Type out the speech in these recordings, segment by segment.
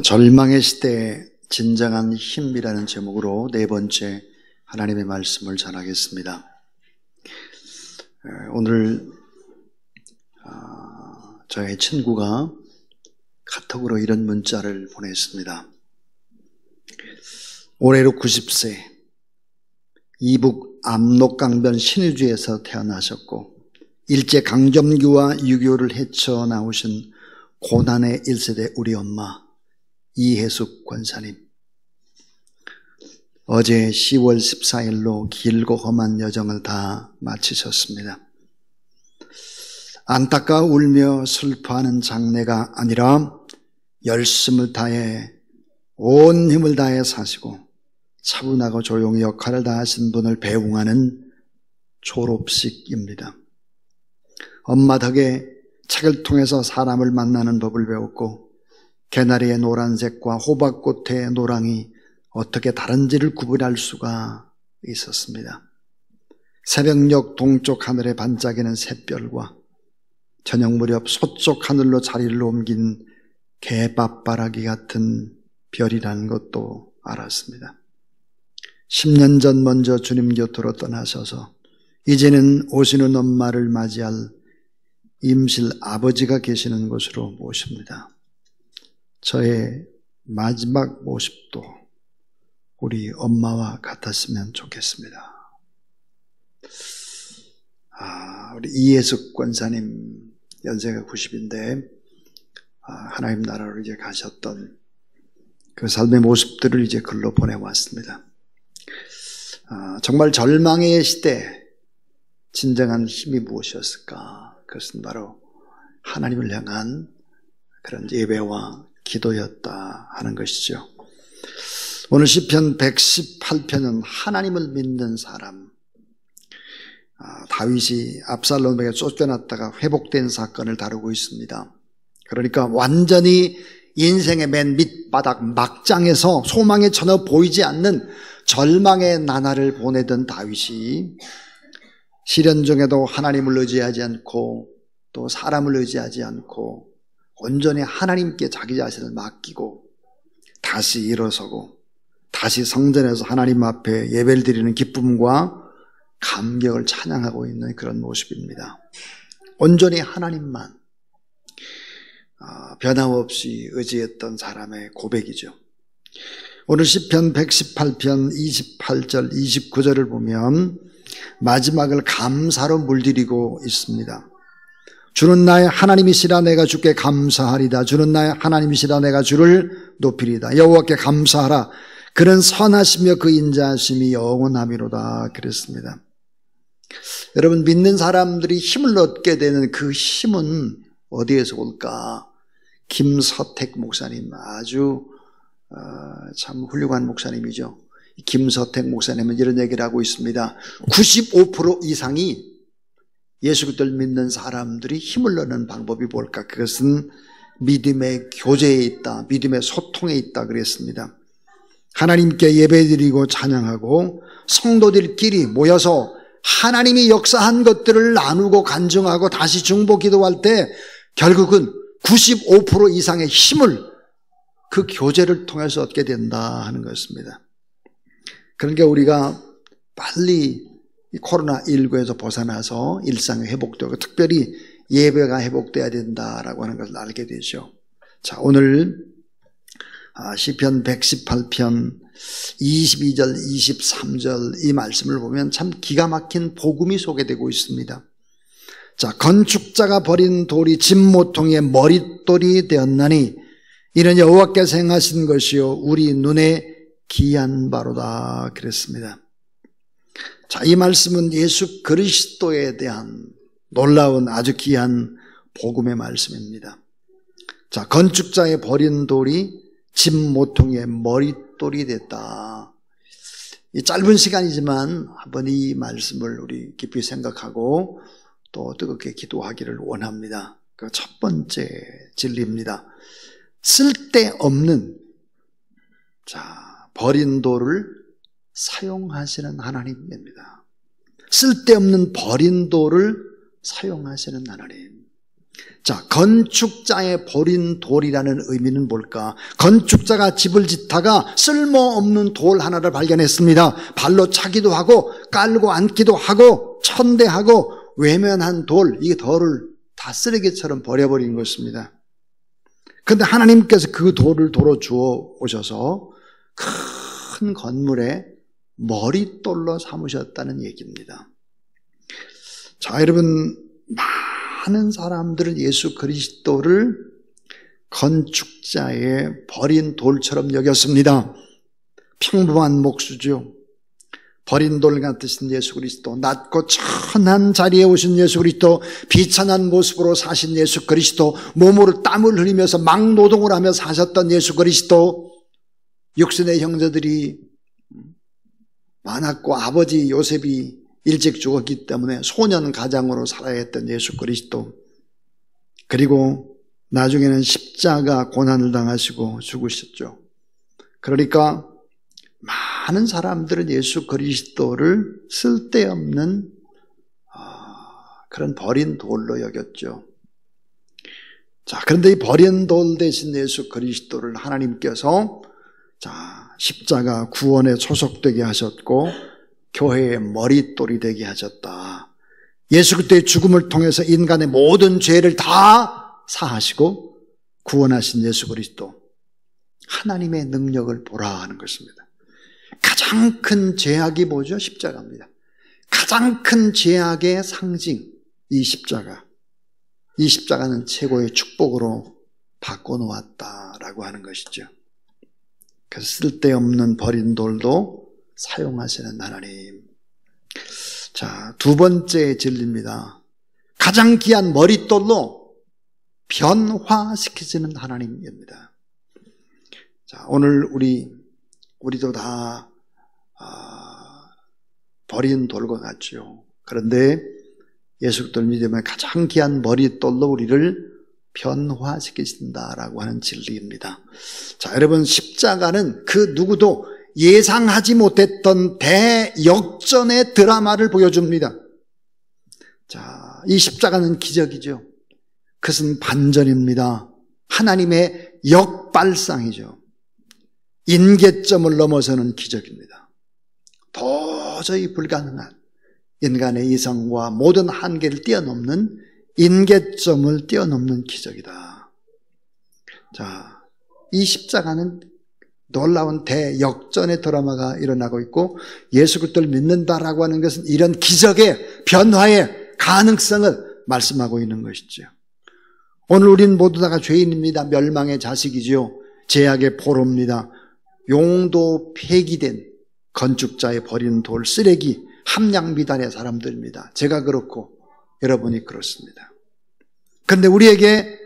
절망의 시대에 진정한 힘이라는 제목으로 네 번째 하나님의 말씀을 전하겠습니다. 오늘 저의 친구가 카톡으로 이런 문자를 보냈습니다. 올해로 90세, 이북 압록강변 신의주에서 태어나셨고 일제강점기와 6.25를 헤쳐나오신 고난의 1세대 우리 엄마 이혜숙 권사님, 어제 10월 14일로 길고 험한 여정을 다 마치셨습니다. 안타까워 울며 슬퍼하는 장례가 아니라 열심을 다해 온 힘을 다해 사시고 차분하고 조용히 역할을 다하신 분을 배웅하는 졸업식입니다. 엄마 덕에 책을 통해서 사람을 만나는 법을 배웠고 개나리의 노란색과 호박꽃의 노랑이 어떻게 다른지를 구분할 수가 있었습니다. 새벽녘 동쪽 하늘에 반짝이는 샛별과 저녁 무렵 서쪽 하늘로 자리를 옮긴 개밥바라기 같은 별이라는 것도 알았습니다. 10년 전 먼저 주님 곁으로 떠나셔서 이제는 오시는 엄마를 맞이할 임실 아버지가 계시는 곳으로 모십니다. 저의 마지막 모습도 우리 엄마와 같았으면 좋겠습니다. 우리 이혜숙 권사님 연세가 90인데 하나님 나라로 이제 가셨던 그 삶의 모습들을 이제 글로 보내왔습니다. 정말 절망의 시대 진정한 힘이 무엇이었을까? 그것은 바로 하나님을 향한 그런 예배와 기도였다 하는 것이죠. 오늘 시편 118편은 하나님을 믿는 사람, 다윗이 압살롬에게 쫓겨났다가 회복된 사건을 다루고 있습니다. 그러니까 완전히 인생의 맨 밑바닥 막장에서 소망의 전혀 보이지 않는 절망의 나날을 보내던 다윗이 시련 중에도 하나님을 의지하지 않고 또 사람을 의지하지 않고 온전히 하나님께 자기 자신을 맡기고 다시 일어서고 다시 성전에서 하나님 앞에 예배를 드리는 기쁨과 감격을 찬양하고 있는 그런 모습입니다. 온전히 하나님만 변함없이 의지했던 사람의 고백이죠. 오늘 시편 118편 28절 29절을 보면 마지막을 감사로 물들이고 있습니다. 주는 나의 하나님이시라 내가 주께 감사하리다. 주는 나의 하나님이시라 내가 주를 높이리다. 여호와께 감사하라. 그는 선하시며 그 인자하심이 영원하미로다 그랬습니다. 여러분, 믿는 사람들이 힘을 얻게 되는 그 힘은 어디에서 올까? 김서택 목사님, 아주 참 훌륭한 목사님이죠. 김서택 목사님은 이런 얘기를 하고 있습니다. 95% 이상이 예수 그리스도를 믿는 사람들이 힘을 얻는 방법이 뭘까? 그것은 믿음의 교제에 있다, 믿음의 소통에 있다 그랬습니다. 하나님께 예배드리고 찬양하고 성도들끼리 모여서 하나님이 역사한 것들을 나누고 간증하고 다시 중보 기도할 때 결국은 95% 이상의 힘을 그 교제를 통해서 얻게 된다 하는 것입니다. 그러니까 우리가 빨리 이 코로나19에서 벗어나서 일상이 회복되고 특별히 예배가 회복돼야 된다라고 하는 것을 알게 되죠. 자, 오늘 시편 118편 22절 23절 이 말씀을 보면 참 기가 막힌 복음이 소개되고 있습니다. 자, 건축자가 버린 돌이 집모퉁이의 머릿돌이 되었나니 이는 여호와께서 행하신 것이요 우리 눈에 기이한 바로다 그랬습니다. 자, 이 말씀은 예수 그리스도에 대한 놀라운 아주 귀한 복음의 말씀입니다. 자, 건축자의 버린 돌이 집 모퉁이의 머릿돌이 됐다. 이 짧은 시간이지만 한번 이 말씀을 우리 깊이 생각하고 또 뜨겁게 기도하기를 원합니다. 그 첫 번째 진리입니다. 쓸데없는 버린 돌을 사용하시는 하나님입니다. 쓸데없는 버린 돌을 사용하시는 하나님. 자, 건축자의 버린 돌이라는 의미는 뭘까? 건축자가 집을 짓다가 쓸모없는 돌 하나를 발견했습니다. 발로 차기도 하고 깔고 앉기도 하고 천대하고 외면한 돌, 이 돌을 다 쓰레기처럼 버려버린 것입니다. 그런데 하나님께서 그 돌을 도로 주어 오셔서 큰 건물에 머릿돌로 삼으셨다는 얘기입니다. 자, 여러분, 많은 사람들은 예수 그리스도를 건축자의 버린 돌처럼 여겼습니다. 평범한 목수죠. 버린 돌 같으신 예수 그리스도, 낮고 천한 자리에 오신 예수 그리스도, 비천한 모습으로 사신 예수 그리스도, 몸으로 땀을 흘리면서 막노동을 하며 사셨던 예수 그리스도, 육신의 형제들이 많았고 아버지 요셉이 일찍 죽었기 때문에 소년 가장으로 살아야 했던 예수 그리스도, 그리고 나중에는 십자가 고난을 당하시고 죽으셨죠. 그러니까 많은 사람들은 예수 그리스도를 쓸데없는 그런 버린 돌로 여겼죠. 자, 그런데 이 버린 돌 대신 예수 그리스도를 하나님께서 십자가 구원에 소속되게 하셨고 교회의 머릿돌이 되게 하셨다. 예수 그리스도의 죽음을 통해서 인간의 모든 죄를 다 사하시고 구원하신 예수 그리스도, 하나님의 능력을 보라 하는 것입니다. 가장 큰 죄악이 뭐죠? 십자가입니다. 가장 큰 죄악의 상징, 이 십자가. 이 십자가는 최고의 축복으로 바꿔놓았다라고 하는 것이죠. 그래서 쓸데없는 버린 돌도 사용하시는 하나님. 자, 두 번째 진리입니다. 가장 귀한 머릿돌로 변화시키시는 하나님입니다. 자, 오늘 우리도 다 버린 돌과 같죠. 그런데 예수 그리스도를 믿으면 가장 귀한 머릿돌로 우리를 변화시키신다라고 하는 진리입니다. 자, 여러분, 십자가는 그 누구도 예상하지 못했던 대역전의 드라마를 보여줍니다. 자, 이 십자가는 기적이죠. 그것은 반전입니다. 하나님의 역발상이죠. 인계점을 넘어서는 기적입니다. 도저히 불가능한 인간의 이성과 모든 한계를 뛰어넘는 인계점을 뛰어넘는 기적이다. 자, 이 십자가는 놀라운 대역전의 드라마가 일어나고 있고, 예수 그리스도를 믿는다라고 하는 것은 이런 기적의 변화의 가능성을 말씀하고 있는 것이죠. 오늘 우리는 모두 다가 죄인입니다. 멸망의 자식이지요. 죄악의 포로입니다. 용도 폐기된 건축자의 버린 돌, 쓰레기, 함량비단의 사람들입니다. 제가 그렇고 여러분이 그렇습니다. 그런데 우리에게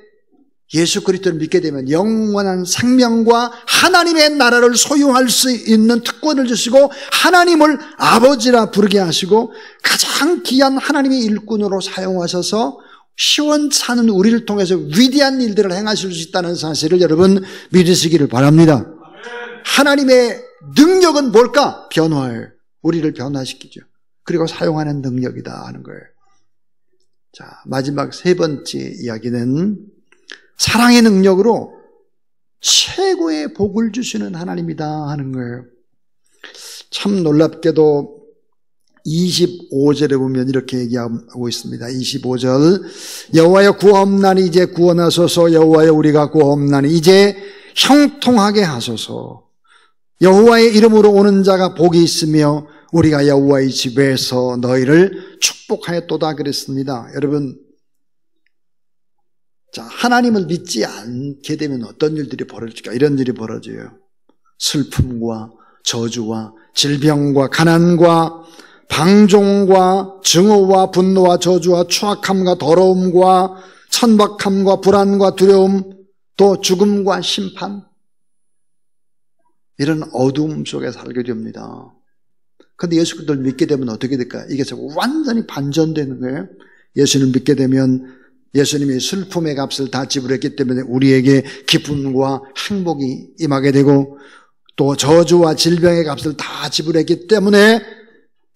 예수 그리스도를 믿게 되면 영원한 생명과 하나님의 나라를 소유할 수 있는 특권을 주시고, 하나님을 아버지라 부르게 하시고, 가장 귀한 하나님의 일꾼으로 사용하셔서 시원찮은 우리를 통해서 위대한 일들을 행하실 수 있다는 사실을 여러분 믿으시기를 바랍니다. 하나님의 능력은 뭘까? 변화예요. 우리를 변화시키죠. 그리고 사용하는 능력이다 하는 거예요. 자, 마지막 세 번째 이야기는 사랑의 능력으로 최고의 복을 주시는 하나님이다 하는 거예요. 참 놀랍게도 25절에 보면 이렇게 얘기하고 있습니다. 25절, 여호와여 구하옵나니 이제 구원하소서. 여호와여 우리가 구하옵나니 이제 형통하게 하소서. 여호와의 이름으로 오는 자가 복이 있으며 우리가 여호와의 집에서 너희를 축복하였도다 그랬습니다. 여러분, 자, 하나님을 믿지 않게 되면 어떤 일들이 벌어질까? 이런 일이 벌어져요. 슬픔과 저주와 질병과 가난과 방종과 증오와 분노와 저주와 추악함과 더러움과 천박함과 불안과 두려움, 또 죽음과 심판, 이런 어두움 속에 살게 됩니다. 그런데 예수 그리스도를 믿게 되면 어떻게 될까요? 이게 완전히 반전되는 거예요. 예수님을 믿게 되면 예수님이 슬픔의 값을 다 지불했기 때문에 우리에게 기쁨과 행복이 임하게 되고, 또 저주와 질병의 값을 다 지불했기 때문에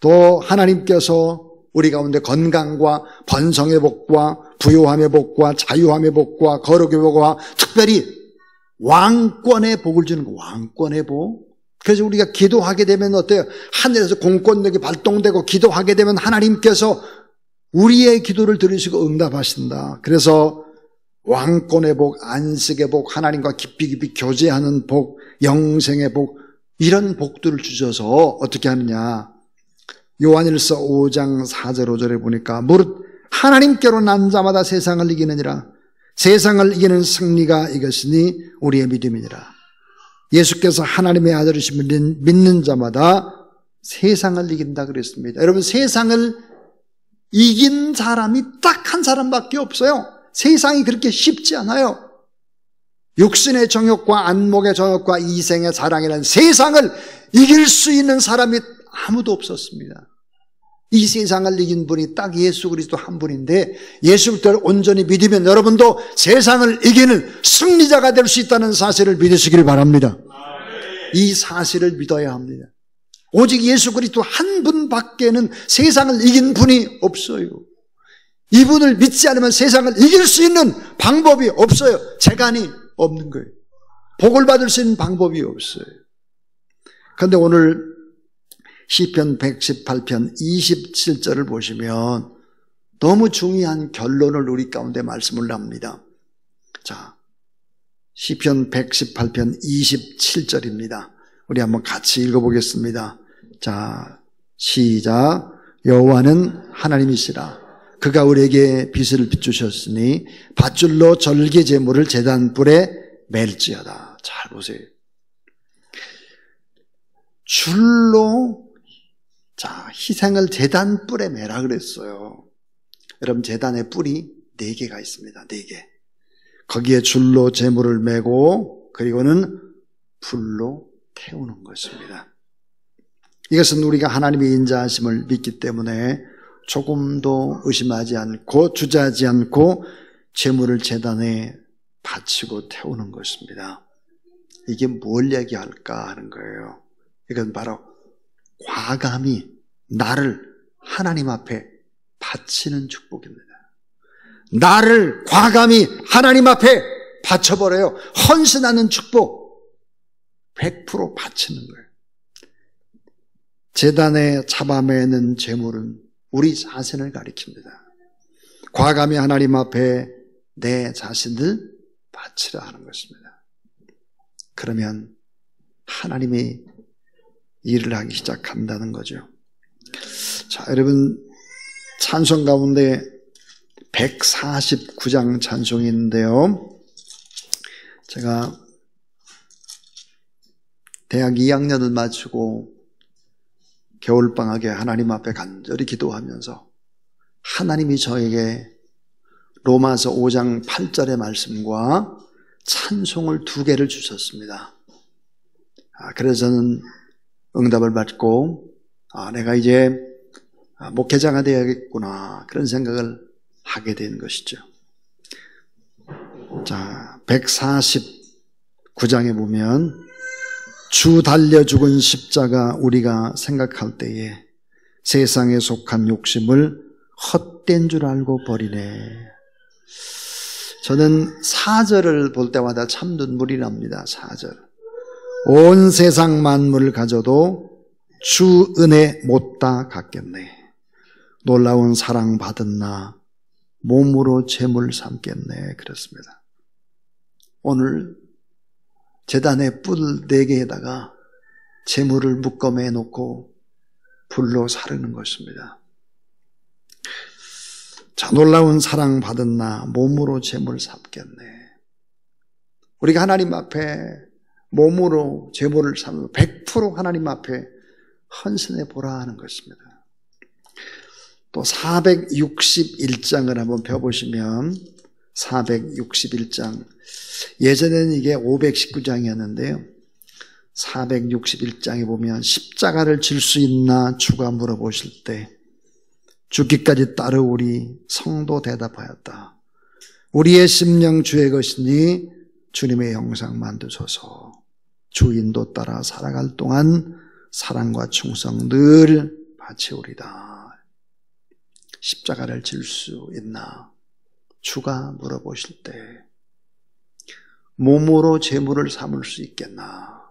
또 하나님께서 우리 가운데 건강과 번성의 복과 부요함의 복과 자유함의 복과 거룩의 복과 특별히 왕권의 복을 주는 거, 왕권의 복. 그래서 우리가 기도하게 되면 어때요? 하늘에서 공권력이 발동되고 기도하게 되면 하나님께서 우리의 기도를 들으시고 응답하신다. 그래서 왕권의 복, 안식의 복, 하나님과 깊이 교제하는 복, 영생의 복, 이런 복들을 주셔서 어떻게 하느냐. 요한일서 5장 4절 5절에 보니까 무릇 하나님께로 난 자마다 세상을 이기느니라. 세상을 이기는 승리가 이것이니 우리의 믿음이니라. 예수께서 하나님의 아들이심을 믿는 자마다 세상을 이긴다 그랬습니다. 여러분, 세상을 이긴 사람이 딱 한 사람밖에 없어요. 세상이 그렇게 쉽지 않아요. 육신의 정욕과 안목의 정욕과 이생의 사랑이라는 세상을 이길 수 있는 사람이 아무도 없었습니다. 이 세상을 이긴 분이 딱 예수 그리스도 한 분인데, 예수 그리스도를 온전히 믿으면 여러분도 세상을 이기는 승리자가 될 수 있다는 사실을 믿으시길 바랍니다. 이 사실을 믿어야 합니다. 오직 예수 그리스도 한 분밖에는 세상을 이긴 분이 없어요. 이분을 믿지 않으면 세상을 이길 수 있는 방법이 없어요. 재간이 없는 거예요. 복을 받을 수 있는 방법이 없어요. 그런데 오늘 시편 118편 27절을 보시면 너무 중요한 결론을 우리 가운데 말씀을 합니다. 자, 시편 118편 27절입니다. 우리 한번 같이 읽어보겠습니다. 자, 시작. 여호와는 하나님이시라. 그가 우리에게 빛을 비추셨으니 밧줄로 절개 제물을 제단불에 맬지어다. 잘 보세요. 줄로 자, 희생을 제단불에 매라 그랬어요. 여러분, 제단의 뿔이 4개가 있습니다. 4개. 거기에 줄로 제물을 매고 그리고는 불로 태우는 것입니다. 이것은 우리가 하나님의 인자하심을 믿기 때문에 조금도 의심하지 않고 주저하지 않고 제물을 제단에 바치고 태우는 것입니다. 이게 뭘 얘기할까 하는 거예요. 이건 바로 과감히 나를 하나님 앞에 바치는 축복입니다. 나를 과감히 하나님 앞에 바쳐버려요. 헌신하는 축복 100% 바치는 거예요. 제단에 잡아매는 제물은 우리 자신을 가리킵니다. 과감히 하나님 앞에 내 자신을 바치라 하는 것입니다. 그러면 하나님이 일을 하기 시작한다는 거죠. 자, 여러분, 찬송 가운데 149장 찬송이 있는데요. 제가 대학 2학년을 마치고 겨울방학에 하나님 앞에 간절히 기도하면서 하나님이 저에게 로마서 5장 8절의 말씀과 찬송을 2개를 주셨습니다. 그래서 저는 응답을 받고 내가 이제 목회자가 되어야겠구나, 그런 생각을 하게 된 것이죠. 자, 149장에 보면 주 달려 죽은 십자가 우리가 생각할 때에 세상에 속한 욕심을 헛된 줄 알고 버리네. 저는 4절을 볼 때마다 참 눈물이 납니다. 4절. 온 세상 만물을 가져도 주 은혜 못다 갚겠네. 놀라운 사랑 받은 나 몸으로 제물 삼겠네. 그렇습니다. 오늘 제단에 뿔 4개에다가 제물을 묶어매 놓고 불로 사르는 것입니다. 자, 놀라운 사랑 받은 나 몸으로 제물 삼겠네. 우리가 하나님 앞에 몸으로 제물을 삼는 100% 하나님 앞에 헌신해 보라 하는 것입니다. 또 461장을 한번 펴보시면 461장, 예전에는 이게 519장이었는데요 461장에 보면 십자가를 질 수 있나 주가 물어보실 때 죽기까지 따르오리 성도 대답하였다. 우리의 심령 주의 것이니 주님의 형상 만드소서. 주 인도 따라 살아갈 동안 사랑과 충성 늘 바치오리다. 십자가를 질 수 있나 주가 물어보실 때 몸으로 재물을 삼을 수 있겠나?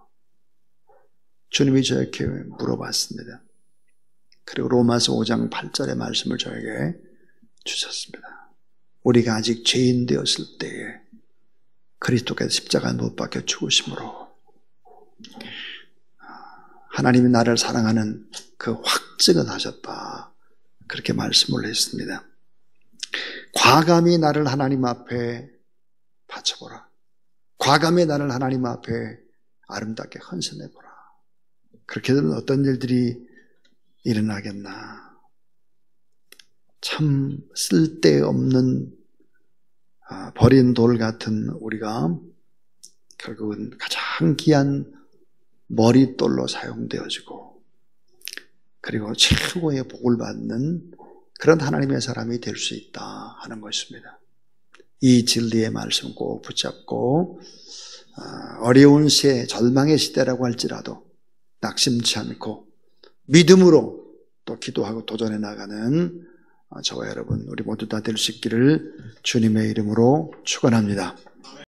주님이 저에게 물어봤습니다. 그리고 로마서 5장 8절의 말씀을 저에게 주셨습니다. 우리가 아직 죄인 되었을 때에 그리스도께서 십자가에 못 박혀 죽으심으로 하나님이 나를 사랑하는 그 확증을 하셨다. 그렇게 말씀을 했습니다. 과감히 나를 하나님 앞에 바쳐보라. 과감히 나를 하나님 앞에 아름답게 헌신해보라. 그렇게 되면 어떤 일들이 일어나겠나. 참 쓸데없는 버린 돌 같은 우리가 결국은 가장 귀한 머릿돌로 사용되어지고 그리고 최고의 복을 받는 그런 하나님의 사람이 될 수 있다 하는 것입니다. 이 진리의 말씀 꼭 붙잡고 어려운 시대, 절망의 시대라고 할지라도 낙심치 않고 믿음으로 또 기도하고 도전해 나가는 저와 여러분 우리 모두 다 될 수 있기를 주님의 이름으로 축원합니다.